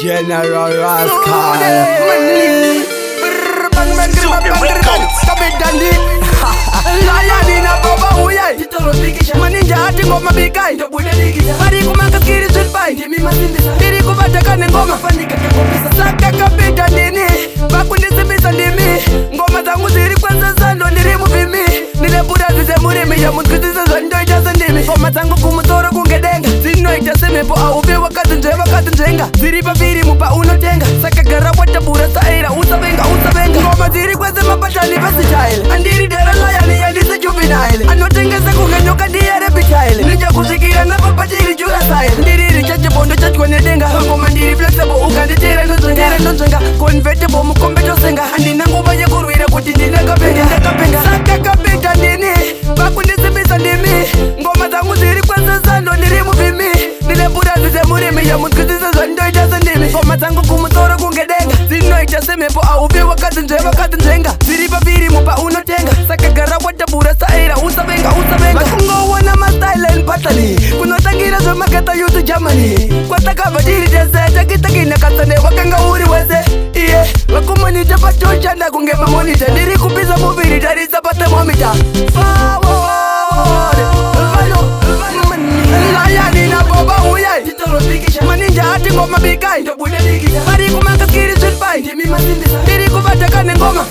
General Rascal. Maninja ati ngoma bigai Mari kumaka kiri sulpai Diri kubataka ni ngoma Saka kapita ndini Bakundisibisa ndimi Ngoma zangu ziri kwanza sando ndirimu vimi Nilebura zize murimi ya mutkuzisa zondo itasa ndimi Ngoma zangu kumutoro kungedenga Zino itasemepo aubi wakati njenga Ziri paviri mupa unotenga Saka gara watabura saira usabenga Ngoma ziri kweze mapatani basi child Andiri dera layani yandise juvenile Anotengeza kungenyoka diya reptile Ninja kusikira na papatiri jura style Ndiri chache bondo chachkwane denga Ngoma ndiri flexible ukanditira nonzenga Convertible mukombeto senga Andina nguba ya kurwira kuti ndina kapenga Saka kapita ndini Bakundisibisa ndimi Ngoma zangu ziri kwanza sando ndiri muvimi Nilebura zize murimi ya mutkuzisa zondo itasa ndimi Ngoma zangu kumutoro kungedenga Zino itasemepo aubi wakati njenga Ziri paviri mupa unotenga Saka gara watabura saira usabenga Makungowona ma-style and patani Kunotangira zo makata yutu Germany Kwataka badiri jese Takina katane wakanga uri weze Iye Wakumonita patocha na kungema monita Ndiri kupiza muviri darisa pata momita Forward Layani na boba uyai Maninja ati ngoma bigai Mari kumaka kiri sulpai Ndiri kubataka ni ngoma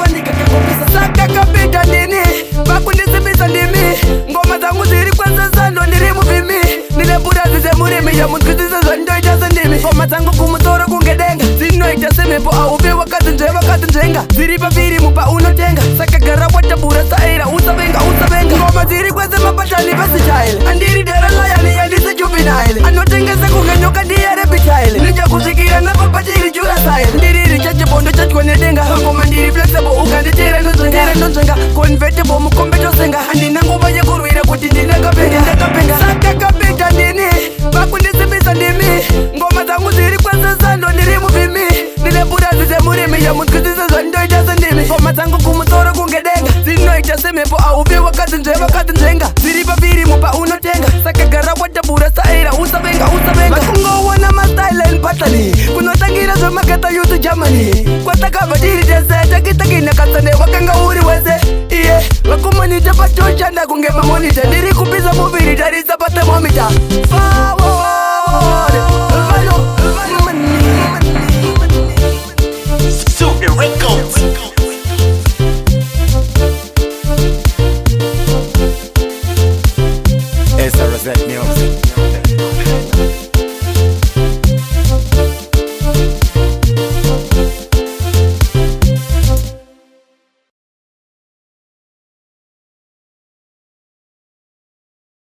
Saka kapita ndini Bakundisibisa ndimi Ngoma zangu ziri kwanza sando ndirimu vimi Nilebura zize murimi ya mutkuzisa zondo itasa ndimi Ngoma zangu kumutoro kungedenga Zino itasemepo aubi wakati njenga Ziri paviri mupa unotenga Saka gara watabura saira usabenga Ngoma ziri kweze mapatani basi child Andiri dera layani yandise juvenile Anotengeza kungenyoka diya reptile Ninja kusikira na papatiri jura style Ndiri chache bondo chachkwane denga Ngoma ndiri flexible ukanditira nonzenga Convertible mukombeto senga Andina nguba ya kurwira kuti ndina kapenga Saka kapita ndini Bakundisibisa ndimi Ngoma zangu ziri kwanza sando ndiri muvimi Nilebura zize murimi ya mutkuzisa zondo itasa ndimi Ngoma zangu kumutoro kungedenga Zino itasemepo aubi wakati njenga Ziri paviri mupa unotenga Saka gara watabura saira usabenga Makungowona ma-style and patani Kunotangira zo makata yutu Germany Kwataka badiri jese Takina katane wakanga uri weze Iye Wakumonita patocha na kungema monita Ndiri kupiza muviri darisa pata momita Forward